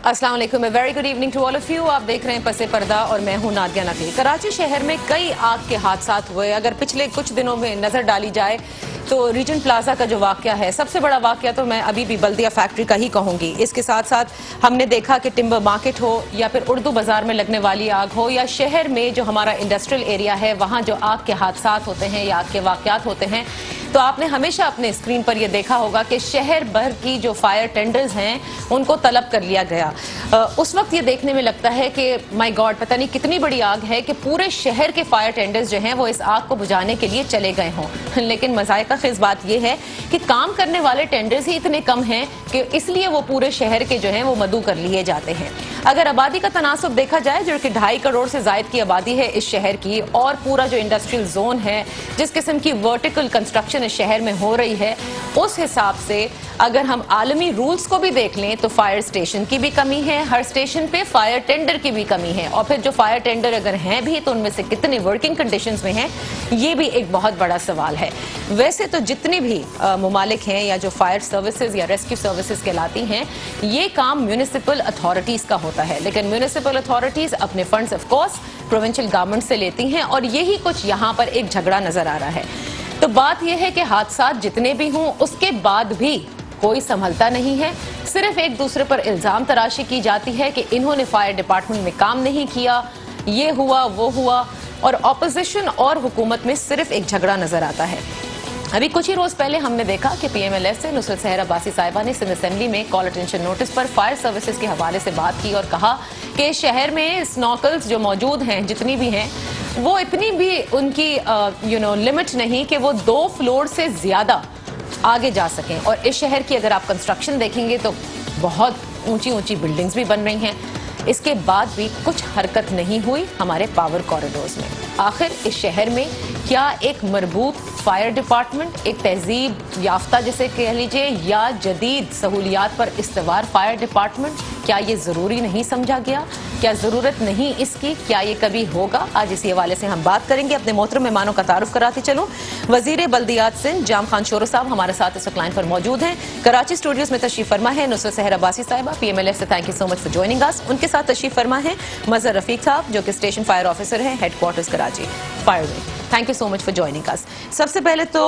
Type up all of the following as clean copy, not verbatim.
अस्सलाम वालेकुम, very good evening to all of you. आप देख रहे हैं पसे पर्दा और मैं हूं नादिया नकवी। कराची शहर में कई आग के हादसात हुए। अगर पिछले कुछ दिनों में नजर डाली जाए तो रीजन प्लाजा का जो वाकया है, सबसे बड़ा वाकया तो मैं अभी भी बल्दिया फैक्ट्री का ही कहूंगी। इसके साथ साथ हमने देखा कि टिम्बर मार्केट हो या फिर उर्दू बाजार में लगने वाली आग हो या शहर में जो हमारा इंडस्ट्रियल एरिया है वहां जो आग के हादसात होते हैं या आग के वाकयात होते हैं, तो आपने हमेशा अपने स्क्रीन पर यह देखा होगा कि शहर भर की जो फायर टेंडर्स हैं उनको तलब कर लिया गया। उस वक्त ये देखने में लगता है कि माय गॉड, पता नहीं कितनी बड़ी आग है कि पूरे शहर के फायर टेंडर्स जो हैं वो इस आग को बुझाने के लिए चले गए हों। लेकिन मज़ायका ख़ेज़ बात यह है कि काम करने वाले टेंडर्स ही इतने कम हैं कि इसलिए वो पूरे शहर के जो हैं वो मदू कर लिए जाते हैं। अगर आबादी का तनासुब देखा जाए, जो कि 2.5 करोड़ से जायद की आबादी है इस शहर की, और पूरा जो इंडस्ट्रियल जोन है, जिस किस्म की वर्टिकल कंस्ट्रक्शन इस शहर में हो रही है, उस हिसाब से अगर हम आलमी रूल्स को भी देख लें तो फायर स्टेशन की भी कमी है, हर स्टेशन पे फायर टेंडर की भी कमी है, और फिर जो फायर टेंडर अगर हैं भी तो उनमें से कितने वर्किंग कंडीशंस में हैं, ये भी एक बहुत बड़ा सवाल है। वैसे तो जितनी भी ममालिक हैं या जो फायर सर्विसेज या रेस्क्यू सर्विसेज कहलाती हैं, ये काम म्यूनिसिपल अथॉरिटीज का होता है, लेकिन म्यूनिसिपल अथॉरिटीज अपने funds of course provincial government से लेती हैं, और यही कुछ यहाँ पर एक झगड़ा नजर आ रहा है। तो बात यह है कि हादसा जितने भी हों उसके बाद भी कोई संभलता नहीं है। सिर्फ एक दूसरे पर इल्जाम तराशी की जाती है कि इन्होंने फायर डिपार्टमेंट में काम नहीं किया, ये हुआ वो हुआ, और ऑपोजिशन और हुकूमत में सिर्फ एक झगड़ा नजर आता है। अभी कुछ ही रोज पहले हमने देखा कि PMLF से नुसरत सहर अब्बासी साहिबा ने सिंध असेंबली में कॉल अटेंशन नोटिस पर फायर सर्विसेज के हवाले से बात की और कहा कि शहर में स्नॉकल्स जो मौजूद हैं, जितनी भी हैं, वो इतनी भी उनकी लिमिट नहीं कि वो 2 फ्लोर से ज्यादा आगे जा सकें। और इस शहर की अगर आप कंस्ट्रक्शन देखेंगे तो बहुत ऊंची ऊंची बिल्डिंग्स भी बन रही हैं, इसके बाद भी कुछ हरकत नहीं हुई हमारे पावर कॉरिडोर्स में। आखिर इस शहर में क्या एक मरबूत फायर डिपार्टमेंट, एक तहजीब याफ्ता जिसे कह लीजिए, या जदीद सहूलियात पर इस्तवार फायर डिपार्टमेंट, क्या ये जरूरी नहीं समझा गया? क्या जरूरत नहीं इसकी? क्या ये कभी होगा? आज इसी हवाले से हम बात करेंगे। अपने मोहतरम मेहमानों का तारुफ कराती चलूं। वजीर बल्दियात सिंध जाम खान शोरो साहब हमारे साथ इस वक्त लाइन पर मौजूद हैं। कराची स्टूडियोज में तशरीफ फरमा है नुसरत सहर अब्बासी साहिबा, PMLF से thank you so much for joining us. उनके साथ तशरीफ फरमा है मजहर रफीक साहब, जो कि स्टेशन फायर ऑफिसर हैं, headquarters Karachi fire wing. Thank you so much for joining us. सबसे पहले तो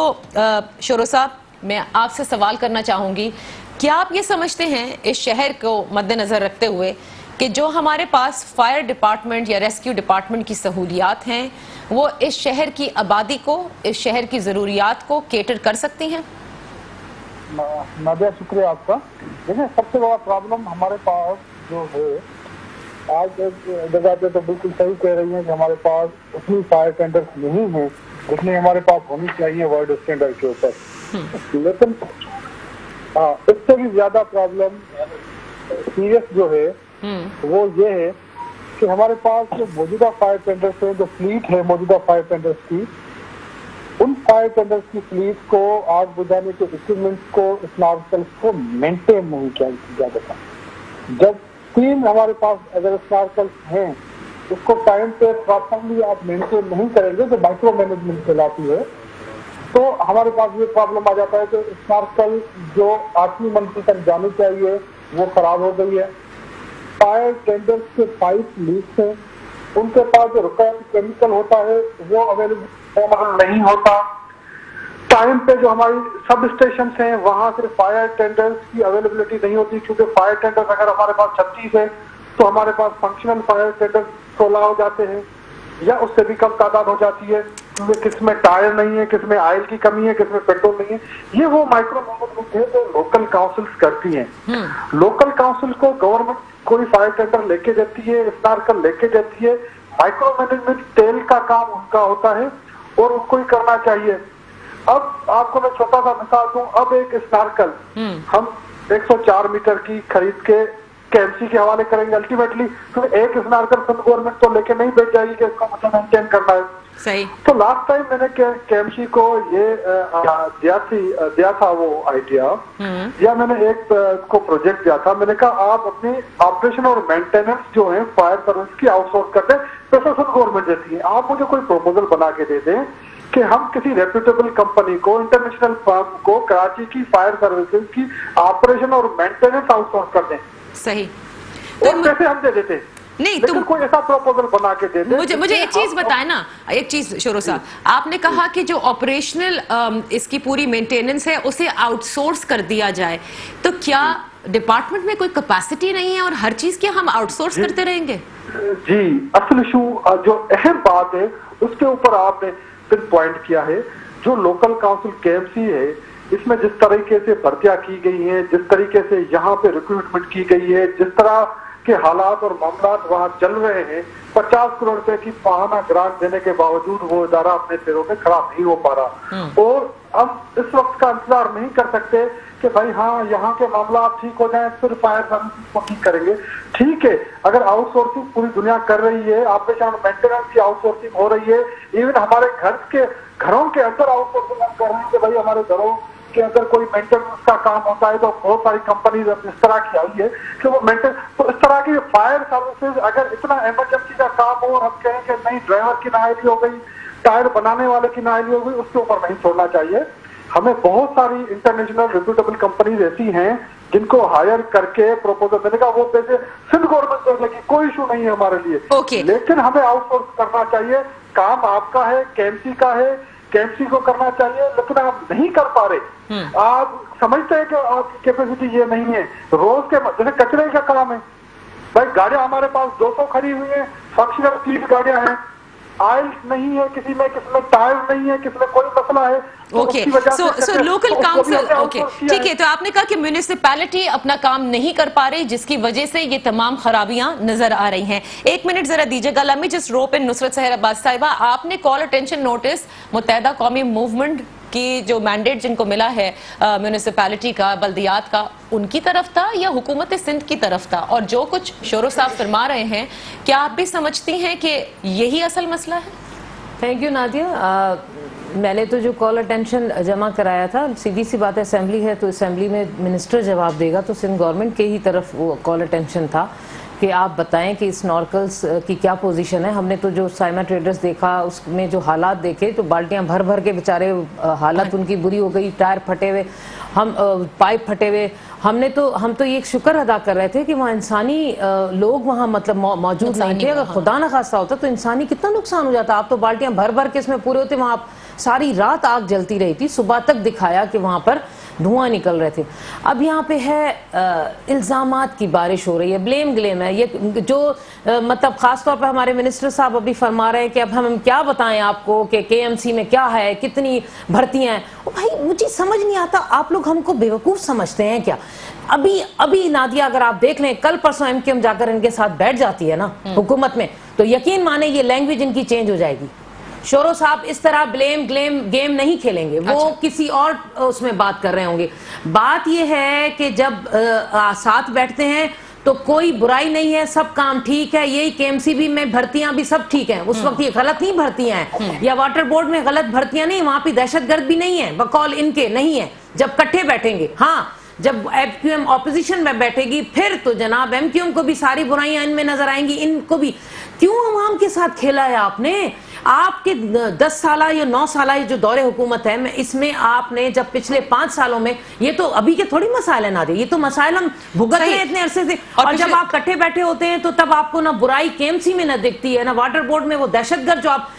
शोरो साहब, मैं आपसे सवाल करना चाहूंगी, क्या आप ये समझते हैं इस शहर को मद्देनजर रखते हुए कि जो हमारे पास फायर डिपार्टमेंट या रेस्क्यू डिपार्टमेंट की सहूलियात हैं वो इस शहर की आबादी को, इस शहर की जरूरियात को केटर कर सकती हैं? नादिया, शुक्रिया आपका। देखिए, सबसे बड़ा प्रॉब्लम हमारे पास जो है आज जगह पे तो बिल्कुल सही कह रही है कि हमारे पास उतनी फायर टेंडर्स नहीं है जितनी हमारे पास होनी चाहिए वर्ल्ड स्टैंडर्ड के ऊपर। लेकिन इससे भी ज्यादा प्रॉब्लम सीरियस जो है वो ये है कि हमारे पास जो मौजूदा फायर टेंडर्स है, जो फ्लीट है मौजूदा फायर टेंडर्स की, उन फायर टेंडर्स की फ्लीट को आग बुझाने के इक्विपमेंट्स को, स्नार्कल्स को मेंटेन नहीं किया जाता। जब 3 हमारे पास अगर स्नार्कल्स हैं उसको टाइम पे प्रॉपरली आप मेंटेन नहीं करेंगे तो माइक्रो मैनेजमेंट कहलाती है। तो हमारे पास ये प्रॉब्लम आ जाता है कि स्नार्कल जो 8वीं मंजिल तक जानी चाहिए वो खराब हो गई है। फायर टेंडर्स के पाइप लीक हैं, उनके पास जो रिक्वायर्ड केमिकल होता है वो अवेलेबल नहीं होता। टाइम पे जो हमारी सब स्टेशन हैं वहां से फायर टेंडर्स की अवेलेबिलिटी नहीं होती, क्योंकि फायर टेंडर्स अगर हमारे पास 36 है तो हमारे पास फंक्शनल फायर टेंडर्स 16 हो जाते हैं या उससे भी कम तादाद हो जाती है, क्योंकि किसमें टायर नहीं है, किसमें ऑयल की कमी है, किसमें पेट्रोल नहीं है। ये वो माइक्रो मैनेजमेंट है जो लोकल काउंसिल्स करती हैं। लोकल काउंसिल को गवर्नमेंट कोई फायर टेंडर लेके देती है, स्नार्कल लेके देती है, माइक्रो मैनेजमेंट तेल का काम उनका होता है और उनको ही करना चाहिए। अब आपको मैं छोटा सा मिसाल दूं, अब एक स्नार्कल हम 104 मीटर की खरीद के KMC के हवाले करेंगे अल्टीमेटली, तो एक स्नार्कल गवर्नमेंट तो लेके नहीं बैठ जाएगी कि इसको मतलब मेंटेन करना है। सही। तो लास्ट टाइम मैंने KMC को ये दिया था वो आइडिया, या मैंने एक को प्रोजेक्ट दिया था। मैंने कहा आप अपनी ऑपरेशन और मेंटेनेंस जो है फायर सर्विस की आउटसोर्स करते, पैसा सब गवर्नमेंट देती है। आप मुझे कोई प्रपोजल बना के दे दें कि हम किसी रेप्यूटेबल कंपनी को, इंटरनेशनल फर्म को कराची की फायर सर्विसेज की ऑपरेशन और मेंटेनेंस आउटसोर्स कर दें। सही। और पैसे हम दे देते नहीं, लेकिन कोई ऐसा प्रपोजल बना के दे दे। मुझे एक चीज बताए ना, एक चीज शोरो साहब, आपने कहा कि जो ऑपरेशनल इसकी पूरी मेंटेनेंस है उसे आउटसोर्स कर दिया जाए, तो क्या डिपार्टमेंट में कोई कैपेसिटी नहीं है और हर चीज क्या हम आउटसोर्स करते रहेंगे? जी, असल इशू जो अहम बात है उसके ऊपर आपने पिन पॉइंट किया है। जो लोकल काउंसिल केएमसी है, इसमें जिस तरीके से भर्तियां की गई हैं, जिस तरीके से यहाँ पे रिक्रूटमेंट की गई है, जिस तरह के हालात और मामला वहां चल रहे हैं, 50 करोड़ रुपए की माहाना ग्रांट देने के बावजूद वो इदारा अपने पैरों पे खड़ा नहीं हो पा रहा। और हम इस वक्त का इंतजार नहीं कर सकते कि भाई हाँ यहाँ के मामला ठीक हो जाए फिर फायर सर्विसेज को ठीक करेंगे। ठीक है, अगर आउटसोर्सिंग पूरी दुनिया कर रही है, ऑपरेशन और मेंटेनेंस की आउटसोर्सिंग हो रही है, इवन हमारे घरों के अंदर आउटसोर्सिंग हम कर रहे हैं कि भाई हमारे घरों के अंदर कोई मेंटेनेंस का काम होता है तो बहुत सारी कंपनीज इस तरह की आई है कि वो मेंटेन, तो इस तरह की फायर सर्विसेज अगर इतना इमरजेंसी का काम हो और हम कहें कि नहीं ड्राइवर की नाअहली हो गई, टायर बनाने वाले की नाअहली हो गई, उसके ऊपर नहीं छोड़ना चाहिए। हमें बहुत सारी इंटरनेशनल रिप्यूटेबल कंपनीज ऐसी हैं जिनको हायर करके प्रपोजल देने का वो पैसे सिंध गवर्नमेंट दे देगी, कोई इशू नहीं है हमारे लिए। लेकिन हमें आउटसोर्स करना चाहिए, काम आपका है, केएमसी का है, केएमसी को करना चाहिए, लेकिन आप नहीं कर पा रहे। आप समझते हैं कि आपकी कैपेसिटी ये नहीं है। रोज के जैसे कचरे का काम है, भाई गाड़ियां हमारे पास 200 खड़ी हुई है, फंक्शनल 30 गाड़ियां हैं, ऑयल नहीं है किसी में टायर नहीं है, किसी में कोई मसला है। Okay, so local council, okay ठीक है, तो आपने कहा कि म्यूनिसिपैलिटी अपना काम नहीं कर पा रही जिसकी वजह से ये तमाम खराबियां नजर आ रही हैं। एक मिनट जरा दीजिएगा, लेट मी जस्ट रोप इन नुसरत सहर अब्बास साहिबा, आपने कॉल अटेंशन नोटिस मुत्तहिदा कौमी मूवमेंट की जो मैंडेट जिनको मिला है म्यूनिसिपैलिटी का, बल्दियात का, उनकी तरफ था या हुकूमत सिंध की तरफ था? और जो कुछ शोरो साहब फरमा रहे हैं, क्या आप भी समझती हैं कि यही असल मसला है? Thank you Nadia. मैंने तो जो कॉल अटेंशन जमा कराया था, सीधी सी बात है, असेंबली है तो असेंबली में मिनिस्टर जवाब देगा, तो सिंध गवर्नमेंट के ही तरफ वो कॉल अटेंशन था कि आप बताएं कि स्नॉर्कल्स की क्या पोजीशन है। हमने तो जो साइमा ट्रेडर्स देखा उसमें जो हालात देखे तो बाल्टियां भर भर के बेचारे हालत उनकी बुरी हो गई, टायर फटे हुए, हम पाइप फटे हुए। हम तो ये शुक्र अदा कर रहे थे कि वहाँ इंसानी लोग वहाँ मतलब मौजूद नहीं थे। अगर खुदा न खास्ता होता तो इंसानी कितना नुकसान हो जाता। आप तो बाल्टियां भर भर के इसमें पूरे होते, वहाँ सारी रात आग जलती रही थी, सुबह तक दिखाया कि वहां पर धुआं निकल रहे थे। अब यहाँ पे है इल्जामात की बारिश हो रही है, ब्लेम है। ये जो मतलब खास तौर पर हमारे मिनिस्टर साहब अभी फरमा रहे हैं कि अब हम क्या बताएं आपको कि केएमसी में क्या है, कितनी भर्तियां हैं। भाई मुझे समझ नहीं आता, आप लोग हमको बेवकूफ समझते हैं क्या? अभी नादिया अगर आप देख लें, कल परसों एमक्यूएम जाकर इनके साथ बैठ जाती है ना हुकूमत में, तो यकीन माने ये लैंग्वेज इनकी चेंज हो जाएगी। शोरो साहब इस तरह ब्लेम गेम नहीं खेलेंगे, वो किसी और उसमें बात कर रहे होंगे। बात यह है कि जब साथ बैठते हैं तो कोई बुराई नहीं है, सब काम ठीक है। यही केएमसी भी में भर्तियां भी सब ठीक है, उस वक्त ये गलत नहीं भर्तियां हैं, या वाटर बोर्ड में गलत भर्तियां नहीं, वहां पे दहशतगर्द भी नहीं है, बकौल इनके नहीं है। जब इकट्ठे बैठेंगे, हाँ जब एमक्यूएम ऑपोजिशन में बैठेगी फिर तो जनाब एमक्यूएम को भी सारी बुराइयां इनमें नजर आएंगी, इनको भी। क्यों अवाम के साथ खेला है आपने? आपके 10 साल या 9 साल जो दौरे हुकूमत है, इसमें आपने जब पिछले 5 सालों में, ये तो अभी के थोड़ी मसाइल है ना, ये तो मसाइल हम भुगत रहे हैं इतने अरसे से। और जब आप इकट्ठे बैठे होते हैं तो तब आपको ना बुराई केएमसी में न दिखती है, ना वाटर बोर्ड में वो दहशतगर्द जो आप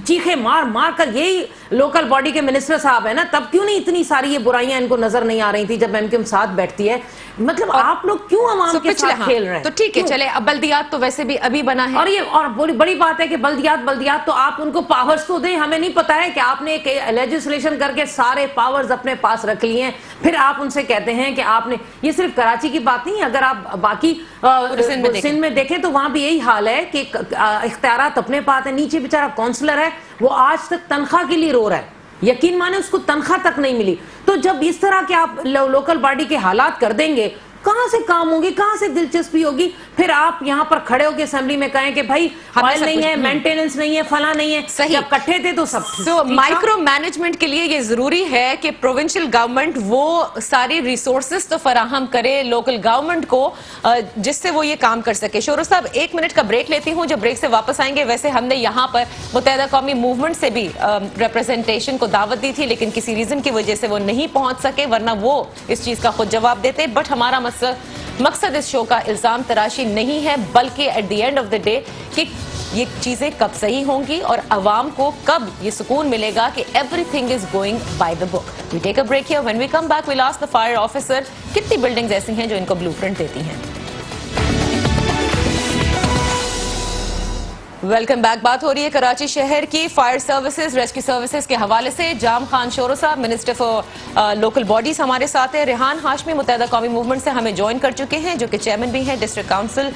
चीखे मार मार कर, यही लोकल बॉडी के मिनिस्टर साहब है ना, तब क्यों नहीं इतनी सारी ये बुराइयां इनको नजर नहीं आ रही थी जब एमक्यूएम साथ बैठती है? मतलब आप लोग क्यों अवाम के साथ खेल रहे हैं? तो ठीक है, चले, अब बल्दियात तो वैसे भी अभी बना है, और बड़ी बात है कि बल्दियात तो आप उनको पावर्स तो दें। हमें नहीं पता है कि आपने एक लेजिस्लेशन करके सारे पावर्स अपने पास रख लिए हैं, फिर आप उनसे कहते हैं कि आपने, ये सिर्फ कराची की बात नहीं, अगर आप बाकी सिंध में देखें तो वहां भी यही हाल है कि इख्तियारात अपने पास है। नीचे बेचारा काउंसलर है, वो आज तक तनख्वाह के लिए रो रहा है, यकीन माने उसको तनख्वाह तक नहीं मिली। तो जब इस तरह के आप लोकल बॉडी के हालात कर देंगे, कहां से काम होगी, कहां से दिलचस्पी होगी? फिर आप यहां पर खड़े होकर असेंबली में कहें कि भाई ऑयल नहीं है, मेंटेनेंस नहीं है, फला नहीं है। सही, जब इकट्ठे थे तो सब। तो माइक्रो मैनेजमेंट के लिए ये जरूरी है कि प्रोविंशियल गवर्नमेंट वो सारी रिसोर्सेज तो फराहम करे लोकल गवर्नमेंट को, जिससे वो ये काम कर सके। शोरो साहब 1 मिनट का ब्रेक लेती हूँ, जब ब्रेक से वापस आएंगे, वैसे हमने यहाँ पर मुत्तहिदा कौमी मूवमेंट से भी रिप्रेजेंटेशन को दावत दी थी, लेकिन किसी रीजन की वजह से वो नहीं पहुंच सके, वरना वो इस चीज का खुद जवाब देते। बट हमारा मकसद मकसद इस शो का इल्जाम तराशी नहीं है, बल्कि at the end of the day कि ये चीजें कब सही होंगी और अवाम को कब ये सुकून मिलेगा कि everything is going by the book. We take a break here, when we come back will ask the fire officer कितनी बिल्डिंग्स ऐसी हैं जो इनको ब्लूप्रिंट देती हैं। Welcome back. बात हो रही है कराची शहर की फायर सर्विसेज, रेस्क्यू सर्विसेज के हवाले से। जाम खान शोरो साहब, मिनिस्टर फॉर लोकल बॉडीज हमारे साथ हैं। रेहान हाशमी मुत्तहिदा कौमी मूवमेंट से हमें ज्वाइन कर चुके हैं, जो कि चेयरमैन भी हैं डिस्ट्रिक्ट काउंसिल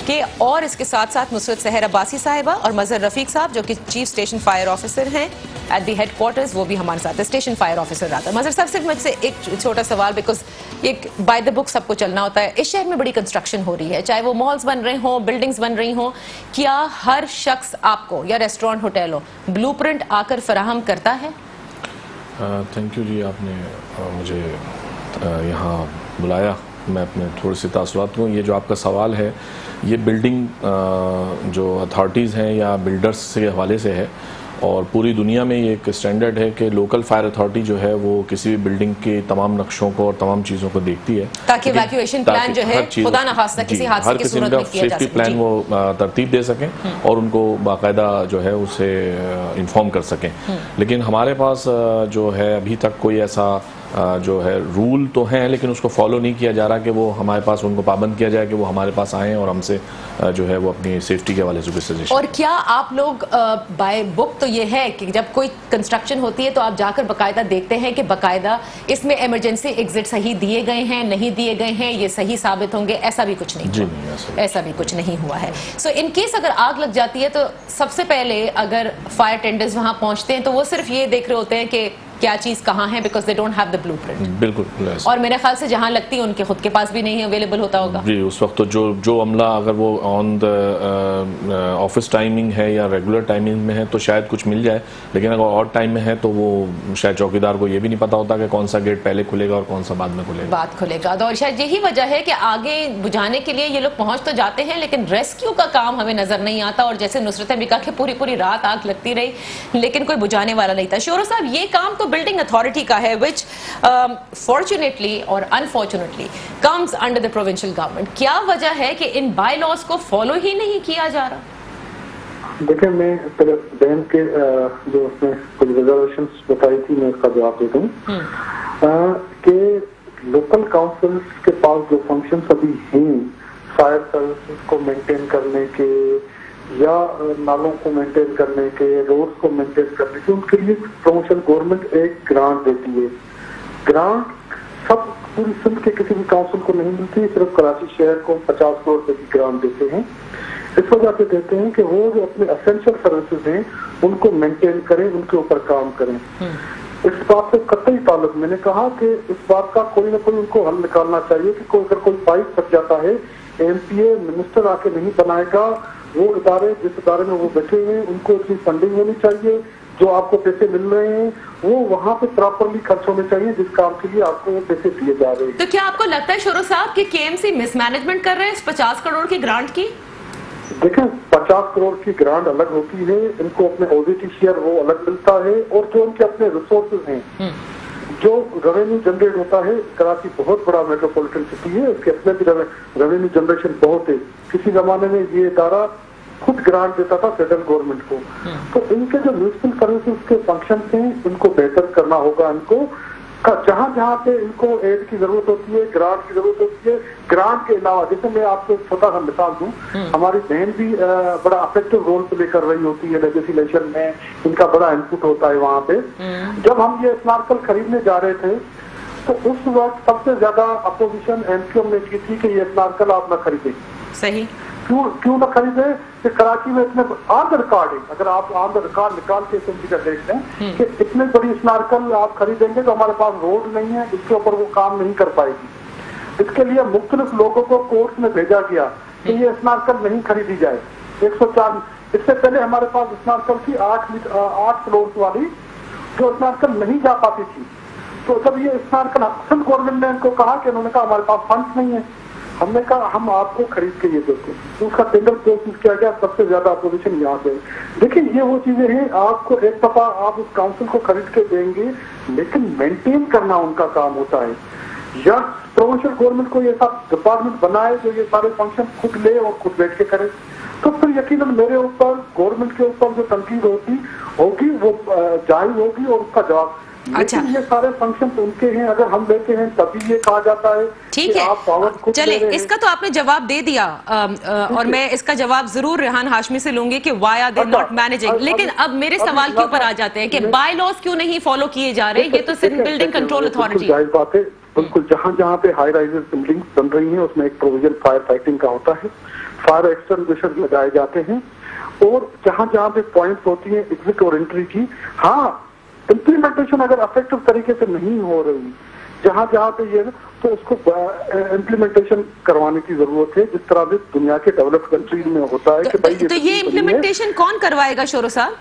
के, और इसके साथ साथ नुसरत सहर अब्बासी साहिबा और मजहर रफीक साहब जो कि चीफ स्टेशन फायर ऑफिसर हैं एट दी हेडक्वार्टर्स, वो भी हमारे साथ है, स्टेशन फायर ऑफिसर रहा। मजहर साहब, सिर्फ मुझसे एक छोटा सवाल, बिकॉज एक बाय द बुक सबको चलना होता है। इस शहर में बड़ी कंस्ट्रक्शन हो रही है, चाहे वो मॉल्स बन रहे हों, बिल्डिंग्स बन रही हों, क्या हर शख्स आपको या रेस्टोरेंट होटल हो ब्लूप्रिंट आकर फराहम करता है? थैंक यू जी, आपने मुझे यहाँ बुलाया। मैं अपने थोड़ी सी तासुरात दूँ। ये जो आपका सवाल है, ये बिल्डिंग जो अथॉरिटीज़ हैं या बिल्डर्स के हवाले से है, और पूरी दुनिया में ये एक स्टैंडर्ड है कि लोकल फायर अथॉरिटी जो है वो किसी भी बिल्डिंग के तमाम नक्शों को और तमाम चीज़ों को देखती है, ताकि इवैक्यूएशन प्लान जो है खुदा न खास्ता किसी हादसे की सूरत में किया जा सके, सेफ्टी प्लान वो तरतीब दे सकें और उनको बाकायदा जो है उसे इन्फॉर्म कर सकें। लेकिन हमारे पास जो है अभी तक कोई ऐसा जो है रूल तो हैं, लेकिन उसको फॉलो नहीं किया जा रहा कि वो हमारे पास उनको पाबंद किया जाए कि वो हमारे पास आएँ और हमसे जो है वो अपनी सेफ्टी के हवाले से सजेशन। और क्या आप लोग बाय बुक तो ये है कि जब कोई कंस्ट्रक्शन होती है तो आप जाकर बाकायदा देखते हैं कि बाकायदा इसमें इमरजेंसी एग्जिट सही दिए गए हैं, नहीं दिए गए हैं, ये सही साबित होंगे? ऐसा भी कुछ नहीं? जी नहीं, ऐसा भी कुछ नहीं हुआ है। सो इन केस अगर आग लग जाती है तो सबसे पहले अगर फायर टेंडर्स वहां पहुंचते हैं तो वो सिर्फ ये देख रहे होते हैं कि क्या चीज कहाँ है, because they don't have the blueprint. बिल्कुल। और मेरे ख्याल से जहां लगती है उनके खुद के पास भी नहीं अवेलेबल होता होगा। जी, उस वक्त तो जो अमला अगर वो ऑन द ऑफिस टाइमिंग है या रेगुलर टाइमिंग में है तो शायद कुछ मिल जाए, लेकिन अगर और टाइम में है तो वो शायद चौकीदार को ये भी नहीं पता होता कि कौन सा गेट पहले खुलेगा और कौन सा बाद में खुलेगा। और शायद यही वजह है कि आगे बुझाने के लिए ये लोग पहुंच तो जाते हैं, लेकिन रेस्क्यू का काम हमें नजर नहीं आता। और जैसे नुसरत ने भी कहा कि पूरी रात आग लगती रही, लेकिन कोई बुझाने वाला नहीं था। शोरो साहब, ये काम तो बिल्डिंग अथॉरिटी का है, विच फॉर्चुनेटली और unfortunately comes under the provincial government. क्या वजह है कि इन बाय लॉज को फॉलो ही नहीं किया जा रहा? देखिए, मैं बहन के जो उसने कुछ रिजर्वेशन बताई थी, मैं उसका जवाब देता हूँ कि लोकल काउंसिल्स के पास जो फंक्शन अभी हैं फायर सर्विसेज को मेंटेन करने के या नालों को मेंटेन करने के, रोड्स को मेंटेन करने के, उनके लिए प्रमोशन गवर्नमेंट एक ग्रांट देती है। ग्रांट सब पूरी सिंध के किसी भी काउंसिल को नहीं मिलती, सिर्फ कराची शहर को 50 करोड़ रुपए की ग्रांट देते हैं। इस वजह से देते हैं कि वो जो अपने एसेंशियल सर्विसेज हैं उनको मेंटेन करें, उनके ऊपर काम करें। इस बात से कतई ताल्लुक, मैंने कहा कि इस बात का कोई ना कोई उनको हल निकालना चाहिए कि अगर कोई पाइप फट जाता है, एमपीए मिनिस्टर आके नहीं बनाएगा, वो इदारे जिस इदारे में वो बैठे हुए हैं उनको इतनी फंडिंग होनी चाहिए, जो आपको पैसे मिल रहे हैं वो वहाँ पे प्रॉपरली खर्च होने चाहिए जिस काम के लिए आपको वो पैसे दिए जा रहे हैं। तो क्या आपको लगता है शोरो साहब कि केएमसी मिसमैनेजमेंट कर रहे हैं इस 50 करोड़ की ग्रांट की? देखें, 50 करोड़ की ग्रांट अलग होती है, इनको अपने ओबीटी शेयर वो अलग मिलता है, और जो उनके अपने रिसोर्सेज हैं, जो रेवेन्यू जनरेट होता है, कराची बहुत बड़ा मेट्रोपॉलिटन सिटी है, उसके अपने भी रेवेन्यू जनरेशन बहुत है। किसी जमाने में ये इदारा खुद ग्रांट देता था सेंट्रल गवर्नमेंट को। तो इनके जो म्यूनिसिपल सर्विसेज के फंक्शन हैं इनको बेहतर करना होगा। इनको जहाँ जहाँ पे इनको एड की जरूरत होती है, ग्रांट की जरूरत होती है, ग्रांट के अलावा जैसे मैं आपको एक छोटा सा मिसाल दूं, हमारी बहन भी बड़ा इफेक्टिव रोल प्ले कर रही होती है लेजिस्लेशन में, इनका बड़ा इनपुट होता है वहाँ पे। जब हम ये स्नार्कल खरीदने जा रहे थे तो उस वक्त सबसे ज्यादा अपोजिशन एमक्यूएम ने की थी कि ये स्नार्कल आप न खरीदें। सही क्यों ना खरीदे कि कराची में इतने ऑन द रिकॉर्ड है, अगर आप ऑन द रिकॉर्ड निकाल के का देख लें कि इतने बड़ी स्नार्कल आप खरीदेंगे तो हमारे पास रोड नहीं है, इसके ऊपर वो काम नहीं कर पाएगी। इसके लिए मुख्तलिफ लोगों को कोर्ट में भेजा गया कि ये स्नार्कल नहीं खरीदी जाए। 104 इससे पहले हमारे पास स्नार्कल थी 8 फ्लोर्स वाली, जो स्नार्कल नहीं जा पाती थी। तो जब ये स्नार्कल सिंध गवर्नमेंट ने इनको कहा कि उन्होंने कहा हमारे पास फंड्स नहीं है, हमने कहा हम आपको खरीद के ये देते, तो उसका टेंडर प्रोसेस किया गया। सबसे ज्यादा अपोजिशन यहाँ पे। देखिए, ये वो चीजें हैं, आपको एक दफा आप उस काउंसिल को खरीद के देंगे, लेकिन मेंटेन करना उनका काम होता है। या प्रोविंशियल गवर्नमेंट को ये सब डिपार्टमेंट बनाए जो ये सारे फंक्शन खुद ले और खुद बैठ के करे, तो फिर यकीनन मेरे ऊपर, गवर्नमेंट के ऊपर जो तनकीद होगी वो जायज होगी और उसका जवाब। अच्छा, ये सारे फंक्शन उनके हैं, अगर हम लेते हैं तभी ये कहा जाता है ठीक है। चले, इसका तो आपने जवाब दे दिया और मैं इसका जवाब जरूर रेहान हाशमी से लूंगी कि why are they not managing. लेकिन अब मेरे सवाल के ऊपर आ जाते हैं कि बाय लॉज क्यों नहीं फॉलो किए जा रहे। ये तो सिर्फ बिल्डिंग कंट्रोल अथॉरिटी, जायज बात है बिल्कुल। जहाँ जहाँ पे हाई राइजेस बिल्डिंग बन रही है उसमें एक प्रोविजन फायर फाइटिंग का होता है, फायर एक्सटिंग्विशर लगाए जाते हैं, और जहाँ जहाँ पे पॉइंट्स होती है एग्जिट और एंट्री की, हाँ इम्प्लीमेंटेशन अगर इफेक्टिव तरीके से नहीं हो रही जहाँ जहाँ पे ये, तो उसको इम्प्लीमेंटेशन करवाने की जरूरत है, जिस तरह से दुनिया के डेवलप्ड कंट्रीज में होता है। तो ये इम्प्लीमेंटेशन कौन करवाएगा शोरो साहब?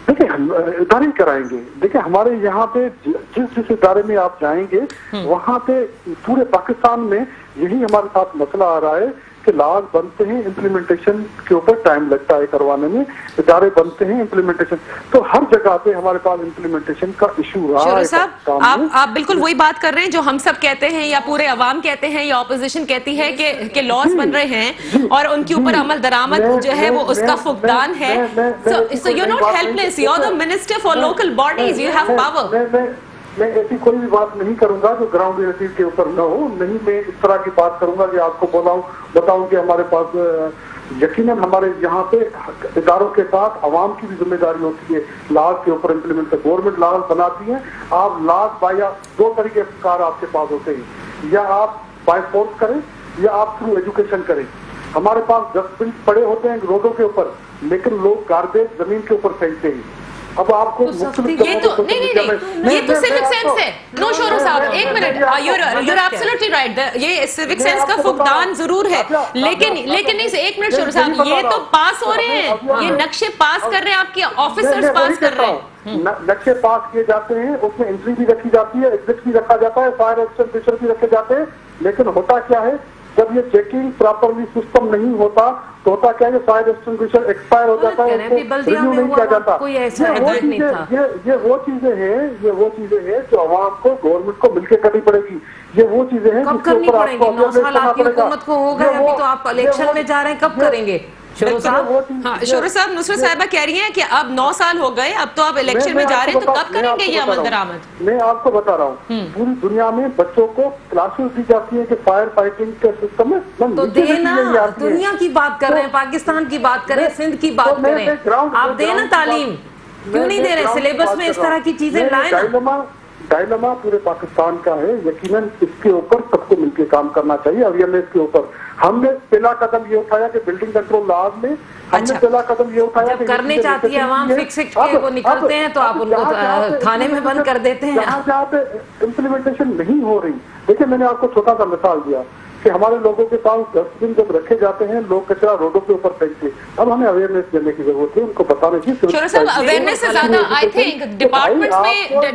देखिए हम इदारे कराएंगे। देखिए हमारे यहाँ पे जिस इदारे में आप जाएंगे वहाँ पे पूरे पाकिस्तान में यही हमारे साथ मसला आ रहा है कि लॉज बनते हैं, इम्प्लीमेंटेशन के ऊपर टाइम लगता है करवाने में, इदारे बनते हैं इम्प्लीमेंटेशन, तो हर जगह पे हमारे पास इम्प्लीमेंटेशन का इशू रहा है। साहब आप बिल्कुल वही बात कर रहे हैं जो हम सब कहते हैं या पूरे अवाम कहते हैं या ऑपोजिशन कहती है कि लॉज बन रहे हैं और उनके ऊपर अमल दरामद जो है वो उसका फुकदान है। So you not helpless, you are the minister for local bodies, you have power. मैं ऐसी कोई भी बात नहीं करूंगा जो ग्राउंड रियलिटी के ऊपर न हो, नहीं मैं इस तरह की बात करूंगा कि आपको बताऊं कि हमारे पास यकीनन हमारे यहाँ पे इदारों के साथ अवाम की भी जिम्मेदारी होती है लॉज के ऊपर इम्प्लीमेंट। गवर्नमेंट लॉज बनाती है, आप लॉज बाय दो तरीके कार आपके पास होते हैं, या आप बाय फोर्स करें या आप थ्रू एजुकेशन करें। हमारे पास डस्टबिन पड़े होते हैं रोडों के ऊपर, लेकिन लोग गार्बेज जमीन के ऊपर फेंकते हैं। अब आपको ये तो सिविक सेंस है। नो शोरो साहब एक मिनट, you're absolutely right, ये सिविक सेंस का फुकदान जरूर है, लेकिन नहीं, एक मिनट शोरो साहब, ये तो पास हो रहे हैं, ये नक्शे पास कर रहे हैं, आपके ऑफिसर्स पास कर रहे हैं। नक्शे पास किए जाते हैं, उसमें एंट्री भी रखी जाती है, एग्जिट भी रखा जाता है, फायर एक्सटिंग्विशर भी रखे जाते हैं, लेकिन होता क्या है जब ये चेकिंग प्रॉपरली सिस्टम नहीं होता तो होता क्या है, फायर एक्सटिंग्विशर एक्सपायर हो जाता है, रिन्यू नहीं किया जाता। ये वो चीजें हैं जो आवाम को, गवर्नमेंट को मिलकर करनी पड़ेगी। ये वो चीजें हैं कब करनी पड़ेगी? 9 साल आपकी हुकूमत को हो गए, अभी तो आप इलेक्शन में जा रहे हैं, कब करेंगे? शोरो साहब, नुसरत साहिबा कह रही हैं कि अब 9 साल हो गए, अब तो आप इलेक्शन में जा रहे हैं, तो कब करेंगे ये अमल दरामद? मैं आपको बता रहा हूँ, पूरी दुनिया में बच्चों को क्लासेस दी जाती है कि फायर फाइटिंग के सिस्टम में, तो देना, दुनिया की बात कर रहे हैं, पाकिस्तान की बात करें, सिंध की बात करें, आप देना तालीम, क्यों नहीं दे रहे? सिलेबस में इस तरह की चीजें लाए। डायलमा पूरे पाकिस्तान का है, यकीनन इसके ऊपर सबको मिलकर काम करना चाहिए। अवेयरनेस के ऊपर हमने पहला कदम ये उठाया कि बिल्डिंग कंट्रोल लॉज में हमने पहला कदम ये उठाया जब करने चाहती है आवाम फिक्स के वो निकलते हैं तो आप उनको थाने में बंद कर देते हैं। जहाँ पे इम्प्लीमेंटेशन नहीं हो रही, देखिए मैंने आपको छोटा सा मिसाल दिया कि हमारे लोगों के पास डस्टबिन जब रखे जाते हैं, लोग कचरा रोडों के ऊपर फेंकते। अब हमें अवेयरनेस देने की जरूरत है, उनको बताने की। अवेयरनेस से ज्यादा आई थिंक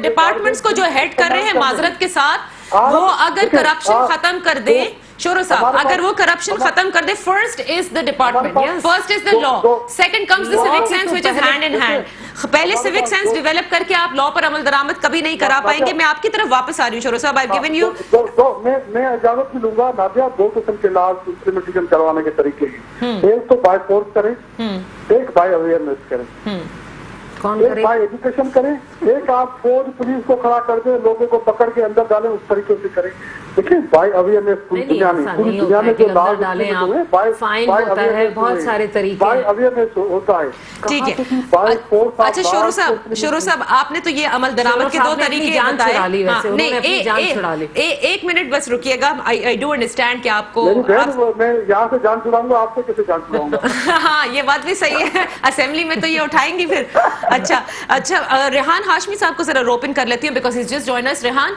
डिपार्टमेंट्स को जो हेड कर रहे हैं माजरत के साथ, वो अगर करप्शन खत्म कर दे, शोरो साहब, अगर वो करप्शन खत्म कर दे, first is the department, first is the law, second comes the civic sense which is hand in hand. पहले सिविक सेंस डेवलप करके आप लॉ पर अमल दरामद कभी नहीं करा पाएंगे। मैं आपकी तरफ वापस आ रही हूँ शोरो साहब, आई गिवन यू। मैं इजाजत भी लूंगा नादिया, 2 किस्म के लॉज इम्प्लीमेंटेशन करवाने के तरीके हैं। एक तो बाय फोर्स करें, एक बाय अवेयरनेस करें, एक बाय एजुकेशन करें, एक आप फौज पुलिस को खड़ा कर दे, लोगों को पकड़ के अंदर डालें, उस तरीके से करें। देखिए बाय अवेयरनेस पूरी दुनिया में जो लॉज डालें आप, फाइन होता है, बहुत सारे तरीके, बाय अवेयरनेस होता है। ठीक है, अच्छा शोरो साहब, आपने तो ये अमल दरामद के 2 तरीके बताए। एक मिनट बस रुकिएगा, आई डू अंडरस्टैंड कि आपको, मैं यहाँ से जान छुड़ाऊंगा, आपसे कैसे जान छुड़ाऊंगा? हाँ ये बात भी सही है, असेंबली में तो ये उठाएंगी फिर। अच्छा रेहान हाशमी साहब को जरा रोप इन कर लेती हूँ because is just join us. Rehan,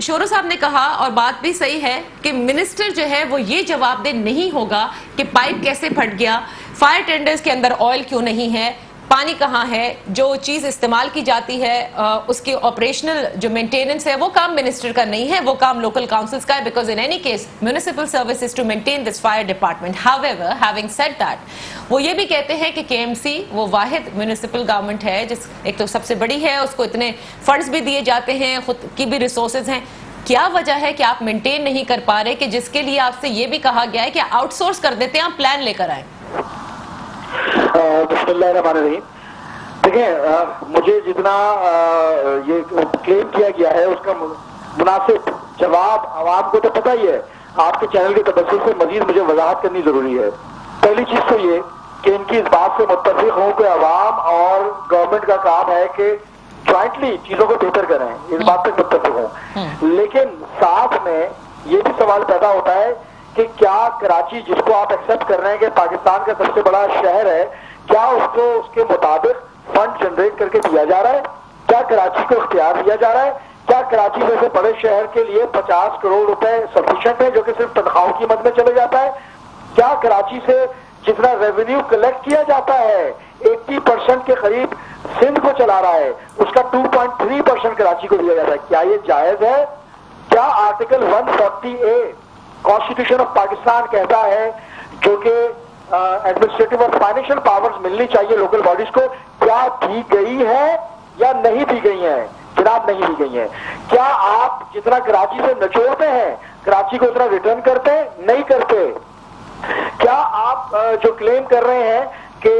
sorrow साहब ने कहा और बात भी सही है कि मिनिस्टर जो है वो ये जवाबदेह नहीं होगा कि पाइप कैसे फट गया, फायर टेंडर्स के अंदर ऑयल क्यों नहीं है, पानी कहाँ है, जो चीज इस्तेमाल की जाती है उसकी ऑपरेशनल जो मेंटेनेंस है वो काम मिनिस्टर का नहीं है, वो काम लोकल काउंसिल्स का है, because in any case municipal service is to maintain this fire department. However, having said that, वो ये भी कहते हैं कि केएमसी वो वाहिद म्युनिसिपल गवर्नमेंट है जिस एक तो सबसे बड़ी है, उसको इतने फंड्स भी दिए जाते हैं, खुद की भी रिसोर्सेज हैं। क्या वजह है कि आप मेंटेन नहीं कर पा रहे, कि जिसके लिए आपसे ये भी कहा गया है कि आउटसोर्स कर देते हैं, आप प्लान लेकर आए? बिस्मिल्लाहिर्रहमानिर्रहीम। देखिए, मुझे जितना ये क्लेम किया गया है उसका मुनासिब जवाब आवाम को तो पता ही है। आपके चैनल के तबस्सुर से मजीद मुझे वजाहत करनी जरूरी है। पहली चीज तो ये कि इनकी इस बात से मुत्तफिक हूं कि आवाम और गवर्नमेंट का काम है कि ज्वाइंटली चीजों को बेहतर करें, इस बात से मुत्तफिक हूं। लेकिन साथ में ये भी सवाल पैदा होता है कि क्या कराची, जिसको आप एक्सेप्ट कर रहे हैं कि पाकिस्तान का सबसे बड़ा शहर है, क्या उसको उसके मुताबिक फंड जनरेट करके दिया जा रहा है? क्या कराची को इख्तियार दिया जा रहा है? क्या कराची जैसे बड़े शहर के लिए 50 करोड़ रुपए सफिशिएंट है जो कि सिर्फ तनख्वाहों की मद में चले जाता है? क्या कराची से जितना रेवेन्यू कलेक्ट किया जाता है 80% के करीब सिंध को चला रहा है, उसका 2.3% कराची को दिया जाता है? क्या ये जायज है? क्या article 140A constitution of Pakistan कहता है, जो कि एडमिनिस्ट्रेटिव और फाइनेंशियल पावर्स मिलनी चाहिए लोकल बॉडीज को, क्या दी गई है या नहीं दी गई है? जनाब, नहीं दी गई है। क्या आप जितना कराची से निचोड़ते हैं कराची को उतना रिटर्न करते हैं? नहीं करते। क्या आप जो क्लेम कर रहे हैं कि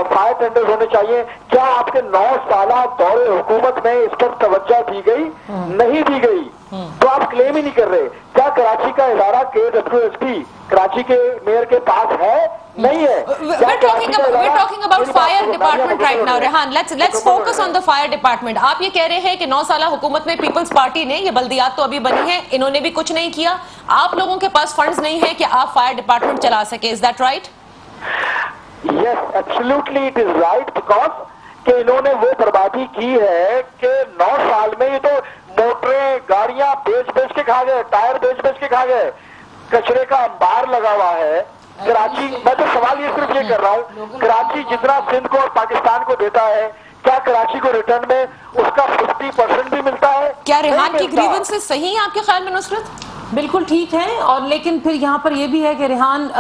फायर टेंडर्स होने चाहिए, क्या आपके 9 साला दौरे हुकूमत में इस पर तवज्जो दी गई? नहीं दी गई, तो आप क्लेम ही नहीं कर रहे। क्या कराची का इदारा KWSP कराची के मेयर के पास है? नहीं है। We're talking about fire department right now, Rehan. Let's focus on the fire department. आप ये कह रहे हैं कि 9 साला हुकूमत में पीपल्स पार्टी ने, ये बल्दियात तो अभी बनी है, इन्होंने भी कुछ नहीं किया, आप लोगों के पास फंड्स नहीं है कि आप फायर डिपार्टमेंट चला सके. Is that right? Yes, absolutely it is right, because कि इन्होंने वो बर्बादी की है कि 9 साल में ये तो मोटरें, गाड़ियां बेच के खा गए, टायर बेच के खा गए, कचरे का अंबार लगा हुआ है कराची. मैं तो सवाल ये सिर्फ ये कर रहा हूँ, कराची जितना सिंध को और पाकिस्तान को देता है, क्या कराची को रिटर्न में उसका 50% भी मिलता है? क्या रेहान की ग्रीवेंसेस सही है आपके ख्याल में नुसरत? बिल्कुल ठीक है, और लेकिन फिर यहाँ पर यह भी है कि रेहान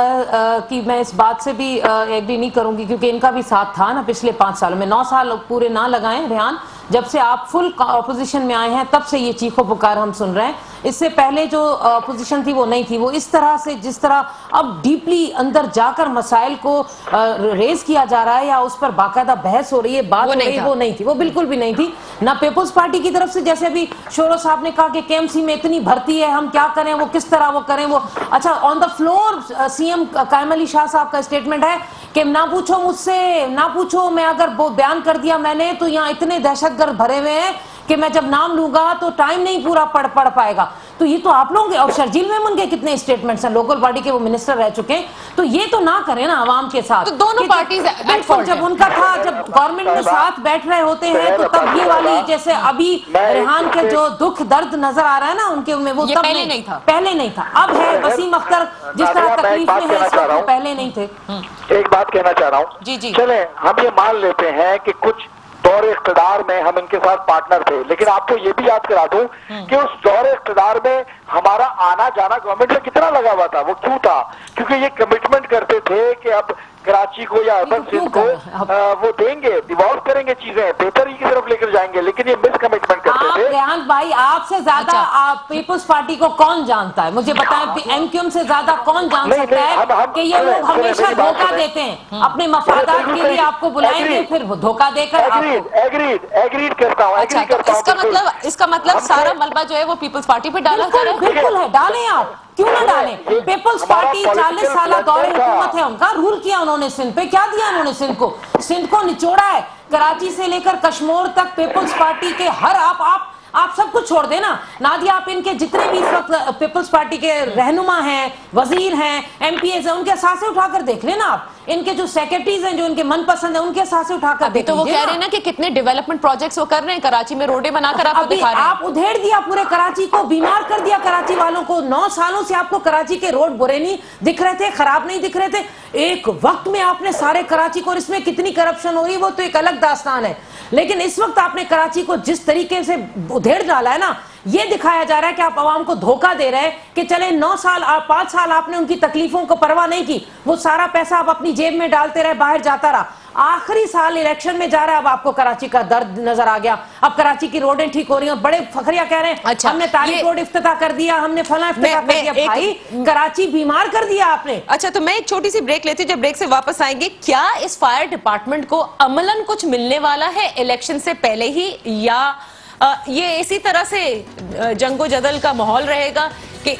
की मैं इस बात से भी एग्री नहीं करूंगी, क्योंकि इनका भी साथ था ना पिछले 5 सालों में. 9 साल पूरे ना लगाएं रेहान, जब से आप फुल अपोजिशन में आए हैं तब से ये चीखो पुकार हम सुन रहे हैं. इससे पहले जो अपोजिशन थी वो नहीं थी. वो इस तरह से, जिस तरह अब डीपली अंदर जाकर मसाइल को रेज किया जा रहा है या उस पर बाकायदा बहस हो रही है, बात हो रही है, वो नहीं थी. वो बिल्कुल भी नहीं थी, ना पीपल्स पार्टी की तरफ से. जैसे अभी शोरो साहब ने कहा कि KMC में इतनी भर्ती है, हम क्या करें, वो किस तरह वो करें. वो अच्छा, ऑन द फ्लोर CM कायम अली शाह साहब का स्टेटमेंट है कि ना पूछो मुझसे, ना पूछो, मैं अगर वो बयान कर दिया मैंने तो यहाँ इतने दहशतगर्द भरे हुए हैं कि मैं जब नाम लूंगा तो टाइम नहीं पूरा पढ़ पाएगा. तो ये तो आप लोगों के, और शर्जील मेमन के कितने स्टेटमेंट्स हैं, लोकल पार्टी के वो मिनिस्टर रह चुके हैं. तो ये तो ना करें ना आवाम के साथ. तो दोनों पार्टीज बिल्कुल, जब उनका था, जब गवर्नमेंट में साथ बैठ रहे होते हैं तो तब ये वाली, जैसे अभी रेहान के जो दुख दर्द नजर आ रहा है ना उनके में, वो तब पहले नहीं था. पहले नहीं था. अब है वसीम अख्तर जिस तरह तकलीफ में है, इस वक्त पहले नहीं थे. एक बात कहना चाह रहा हूँ. जी. चले हम ये मान लेते हैं कि कुछ दौरे इख्तिदार में हम इनके साथ पार्टनर थे, लेकिन आपको ये भी याद करा दूं कि उस दौरे इख्तिदार में हमारा आना जाना गवर्नमेंट में कितना लगा हुआ था. वो क्यों था? क्योंकि ये कमिटमेंट करते थे कि अब कराची को या अर्बन सिंध को वो देंगे, डिवॉल्व करेंगे, चीजें बेहतर ही की तरफ लेकर जाएंगे, लेकिन ये मिस कमिटमेंट करते थे. रेहान भाई, आपसे ज्यादा आप पीपल्स पार्टी को कौन जानता है? मुझे बताएं, MQM से ज्यादा कौन जान सकता है कि ये लोग हमेशा धोखा देते हैं, अपने मफादात के लिए आपको बुलाएंगे, फिर वो धोखा देकर. एग्रीड करता हूँ. इसका मतलब सारा मलबा जो है वो पीपल्स पार्टी पे डाला जा रहा है. बिल्कुल है, डालें आप, क्यों ना डालें. पीपल्स पार्टी 40 साल दौरे हुकूमत है उनका, रूल किया उन्होंने सिंध पे. क्या दिया उन्होंने सिंध को निचोड़ा है, कराची से लेकर कश्मीर तक. पीपल्स पार्टी के हर आप सब कुछ छोड़ देना नादिया, आप इनके जितने भी इस वक्त पीपल्स पार्टी के रहनुमा हैं, वजीर हैं, MPs हैं, उनके सांसें उठाकर देख लेना आप. इनके जो सेक्रेटरीज हैं जो इनके मनपसंद है उनके सांसें उठाकर देख. तो वो कह रहे हैं ना कि कितने डेवलपमेंट प्रोजेक्ट्स वो कर रहे हैं कराची में, रोडे बनाकर आपको दिखा रहे हैं. आप उधेड़ दिया पूरे कराची को, बीमार कर दिया कराची वालों को. 9 सालों से आपको कराची के रोड बुरे नहीं दिख रहे थे, खराब नहीं दिख रहे थे. एक वक्त में आपने सारे कराची को, और इसमें कितनी करप्शन हो रही है वो तो एक अलग दास्तान है, लेकिन इस वक्त आपने कराची को जिस तरीके से उधेड़ डाला है ना, ये दिखाया जा रहा है कि आप आवाम को धोखा दे रहे हैं कि चले 9 साल 5 साल आपने उनकी तकलीफों को परवाह नहीं की, वो सारा पैसा आप अपनी जेब में डालते रहे, बाहर जाता रहा। आखिरी साल इलेक्शन में जा रहा है, अब आपको कराची का दर्द नजर आ गया। अब कराची की रोडें ठीक हो रही हैं, बड़े फखरिया कह रहे हैं अच्छा, हमने तारीख रोड इफ्तिताह कर दिया, हमने फला इफ्तिताह कर दिया। भाई कराची बीमार कर दिया आपने। अच्छा, तो मैं एक छोटी सी ब्रेक लेती हूँ, जब ब्रेक से वापस आएंगे, क्या इस फायर डिपार्टमेंट को अमलन कुछ मिलने वाला है इलेक्शन से पहले ही, या ये इसी तरह से जंगो जदल का माहौल रहेगा कि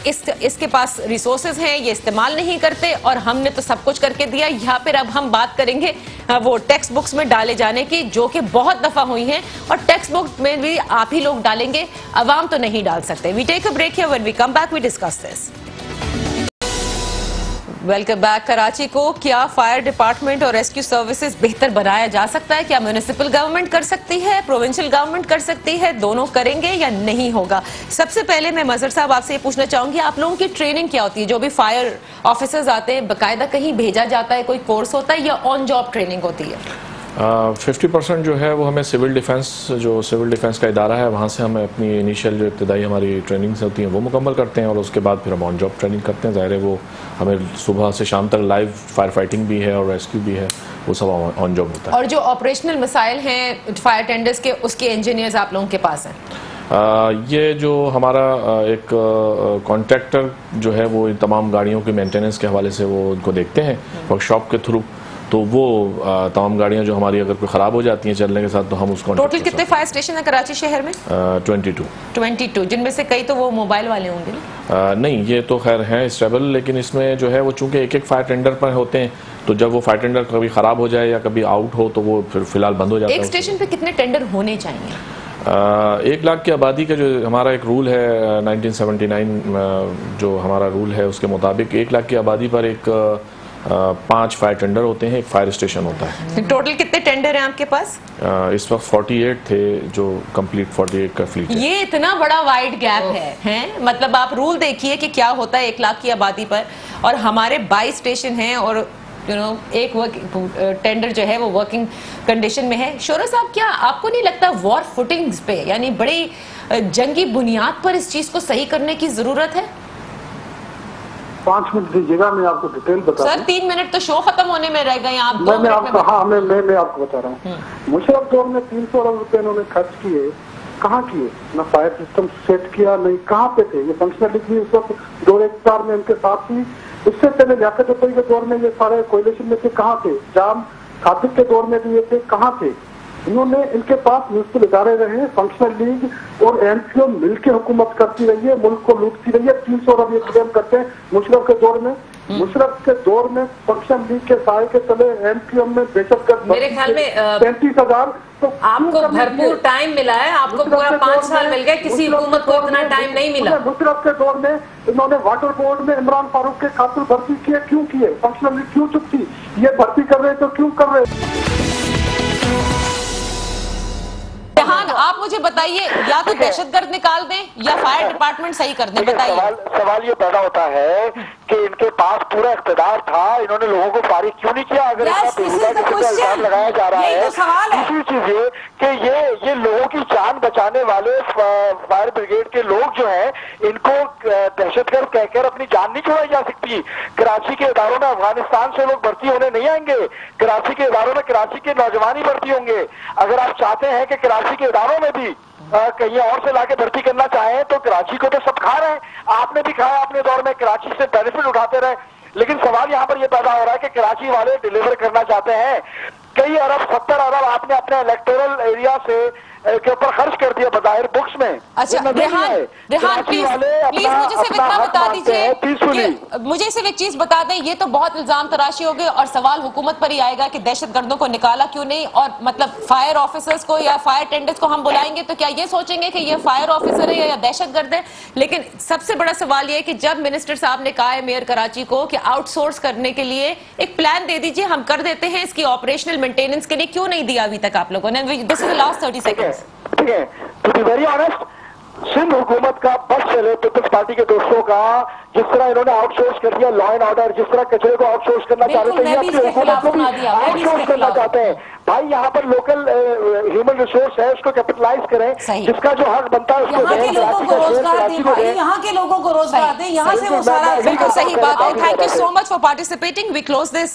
इसके पास रिसोर्सेज हैं, ये इस्तेमाल नहीं करते और हमने तो सब कुछ करके दिया। यहाँ पर अब हम बात करेंगे वो टेक्स्ट बुक्स में डाले जाने की, जो कि बहुत दफा हुई हैं और टेक्स्ट बुक में भी आप ही लोग डालेंगे, अवाम तो नहीं डाल सकते। We take a break here, when we come back we discuss this. Welcome back. Karachi को क्या फायर डिपार्टमेंट और रेस्क्यू सर्विसेज बेहतर बनाया जा सकता है? क्या म्युनिसिपल गवर्नमेंट कर सकती है, प्रोविंशियल गवर्नमेंट कर सकती है, दोनों करेंगे या नहीं होगा? सबसे पहले मैं मजहर साहब आपसे ये पूछना चाहूंगी, आप लोगों की ट्रेनिंग क्या होती है? जो भी फायर ऑफिसर्स आते हैं, बाकायदा कहीं भेजा जाता है, कोई कोर्स होता है या ऑन जॉब ट्रेनिंग होती है? 50% जो है वो हमें सिविल डिफेंस का इदारा है, वहाँ से हम अपनी इनिशियल जो इब्तदाई हमारी ट्रेनिंग्स होती हैं वो मुकम्मल करते हैं और उसके बाद फिर हम ऑन जॉब ट्रेनिंग करते हैं। ज़ाहिर है वो हमें सुबह से शाम तक लाइव फायर फाइटिंग भी है और रेस्क्यू भी है, वो सब ऑन जॉब होता है। और जो ऑपरेशनल मसाइल हैं फायर टेंडर्स के, उसके इंजीनियर्स आप लोगों के पास हैं? ये जो हमारा एक कॉन्ट्रैक्टर जो है वो इन तमाम गाड़ियों की मेंटेनेंस के हवाले से वो उनको देखते हैं वर्कशॉप के थ्रू, तो वो तमाम गाड़ियां जो हमारी अगर कोई ख़राब हो जाती हैं चलने के साथ तो हम उसको। टोटल कितने फायर स्टेशन है कराची शहर में? 22, जिनमें से कई तो वो मोबाइल वाले होंगे ना? नहीं, ये तो खैर हैं स्टेबल, लेकिन इसमें जो है वो चूंकि एक एक फायर टेंडर पर होते हैं, तो जब वो फायर टेंडर कभी ख़राब हो जाए या कभी आउट हो तो वो फिर फिलहाल बंद हो जाता है। एक स्टेशन पे कितने टेंडर होने चाहिए? 1 लाख की आबादी का जो हमारा एक रूल है 1979 जो हमारा रूल है उसके मुताबिक 1 लाख की आबादी पर एक 5 फायर टेंडर होते हैं, एक फायर स्टेशन होता है। टोटल कितने टेंडर हैं आपके पास? इस वक्त 48 थे, जो कंप्लीट 48 का फ्लीट है। ये इतना बड़ा वाइड गैप है, मतलब आप रूल देखिए कि क्या होता है 1 लाख की आबादी पर, और हमारे 22 स्टेशन हैं और एक टेंडर जो है वो वर्किंग कंडीशन में है। शोरा साहब, क्या आपको नहीं लगता वॉर फुटिंग्स पे, यानी बड़ी जंगी बुनियाद पर इस चीज को सही करने की जरूरत है? 5 मिनट दीजिएगा, मैं आपको डिटेल बता। सर 3 मिनट तो शो खत्म होने में रह गए आप। मैं आपको बता रहा हूँ। मुशर्रफ दौर में 300 अरब रुपए इन्होंने खर्च किए, कहाँ किए? ना फायर सिस्टम सेट किया, नहीं कहाँ पे थे ये फंक्शनलिटी भी उस वक्त 2004 में इनके साथ थी। इससे पहले लियाकत अली के दौर में ये सारे कोalition में थे, कहाँ थे? जाम खातिब के दौर में भी ये थे, कहाँ थे? इन्होंने, इनके पास म्यूनिसिपल इदारे रहे, फंक्शनल लीग और एनपीओ मिलकर हुकूमत करती रही है, मुल्क को लूटती रही है। 300 अरब ये क्लेम करते हैं मुशर्रफ के दौर में। मुशर्रफ के दौर में फंक्शन लीग के साय के तले एनपीओ में दहशतगर्द मेरे ख्याल में 35,000। तो आपको भरपूर टाइम मिला है, आपको पूरा 5 साल मिल गए, किसी हुकूमत को इतना टाइम नहीं मिला। मुशर्रफ के दौर में इन्होंने वाटर बोर्ड में इमरान फारूक के कातिल भर्ती किए, क्यों किए? फंक्शनल लीग क्यों चुप थी? ये भर्ती कर रहे तो क्यों कर रहे? आप मुझे बताइए, या तो दहशतगर्द निकाल दें या फायर डिपार्टमेंट सही कर दें, बताइए। सवाल ये पैदा होता है कि इनके पास पूरा इख्तियार था, इन्होंने लोगों को फारिग क्यों नहीं किया? अगर इल्जाम लगाया जा रहा है, दूसरी चीज ये कि ये लोगों की जान बचाने वाले फायर ब्रिगेड के लोग जो हैं, इनको दहशतगर्द कहकर अपनी जान नहीं छोड़ाई जा सकती। कराची के इदारों में अफगानिस्तान से लोग भर्ती होने नहीं आएंगे, कराची के इदारों में कराची के नौजवान ही भर्ती होंगे। अगर आप चाहते हैं कि कराची के इदारों में भी कहीं और से लाके भर्ती करना चाहें तो कराची को तो सब खा रहे हैं, आपने भी खाया अपने दौर में, कराची से बेनिफिट उठाते रहे। लेकिन सवाल यहाँ पर यह पैदा हो रहा है कि कराची वाले डिलीवर करना चाहते हैं कई अरब, 70 अरब आपने अपने इलेक्टोरल एरिया से के ऊपर खर्च कर दिया बजाहिर बुक्स में। अच्छा रेहान प्लीज मुझे सिर्फ इतना बता दीजिए, मुझे सिर्फ एक चीज बता दें, ये तो बहुत इल्जाम तराशी हो गए और सवाल हुकूमत पर ही आएगा कि दहशतगर्दों को निकाला क्यों नहीं, और मतलब फायर ऑफिसर्स को या फायर टेंडर्स को हम बुलाएंगे तो क्या ये सोचेंगे कि ये फायर ऑफिसर है या दहशतगर्द है? लेकिन सबसे बड़ा सवाल ये है कि जब मिनिस्टर साहब ने कहा है मेयर कराची को कि आउटसोर्स करने के लिए एक प्लान दे दीजिए, हम कर देते हैं, इसकी ऑपरेशनल मेंटेनेंस के लिए क्यों नहीं दिया अभी तक आप लोगों ने? This is the last 30 seconds. ठीक है, to be very honest, Sindh हुकूमत का बस चले पीपल्स पार्टी के दोस्तों का, जिस तरह इन्होंने आउटसोर्स कर दिया लॉ एंड ऑर्डर, जिस तरह कचरे को आउटसोर्स करना चाह रहे थे, ये अपनी हुकूमत को भी आउटसोर्स करना चाहते हैं। भाई यहाँ पर लोकल ह्यूमन रिसोर्स है, उसको कैपिटलाइज करें, जिसका जो हक बनता है उसको यहाँ के लोगों को रोजगार दें भाई, यहाँ के लोगों को रोजगार दें, यहाँ से वो सारा बिल्कुल सही बात है। Thank you so much for participating. We close this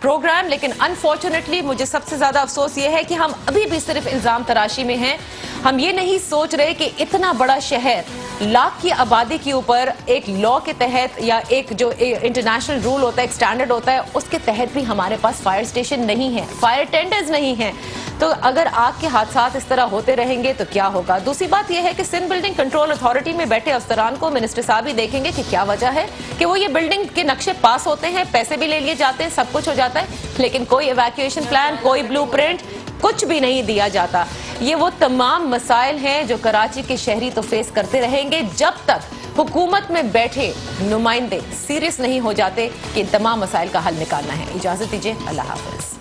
programme. लेकिन अनफॉर्चुनेटली मुझे सबसे ज्यादा अफसोस ये है कि हम अभी भी सिर्फ इल्जाम तराशी में हैं। हम ये नहीं सोच रहे कि इतना बड़ा शहर लाख की आबादी के ऊपर एक लॉ के तहत या एक जो इंटरनेशनल रूल होता है, एक स्टैंडर्ड होता है, उसके तहत भी हमारे पास फायर स्टेशन नहीं है, फायर टेंडर्स नहीं है। तो अगर आग के हादसात इस तरह होते रहेंगे तो क्या होगा। दूसरी बात यह है कि सिंध बिल्डिंग कंट्रोल अथॉरिटी में बैठे अफसरान को मिनिस्टर साहब ही देखेंगे कि क्या वजह है कि वो ये बिल्डिंग के नक्शे पास होते हैं, पैसे भी ले लिए जाते हैं, सब कुछ हो जाता है, लेकिन कोई इवैक्यूएशन प्लान, कोई ब्लूप्रिंट, कुछ भी नहीं दिया जाता। ये वो तमाम मसाइल हैं जो कराची के शहरी तो फेस करते रहेंगे जब तक हुकूमत में बैठे नुमाइंदे सीरियस नहीं हो जाते कि इन तमाम मसाइल का हल निकालना है। इजाजत दीजिए, अल्लाह हाफिज।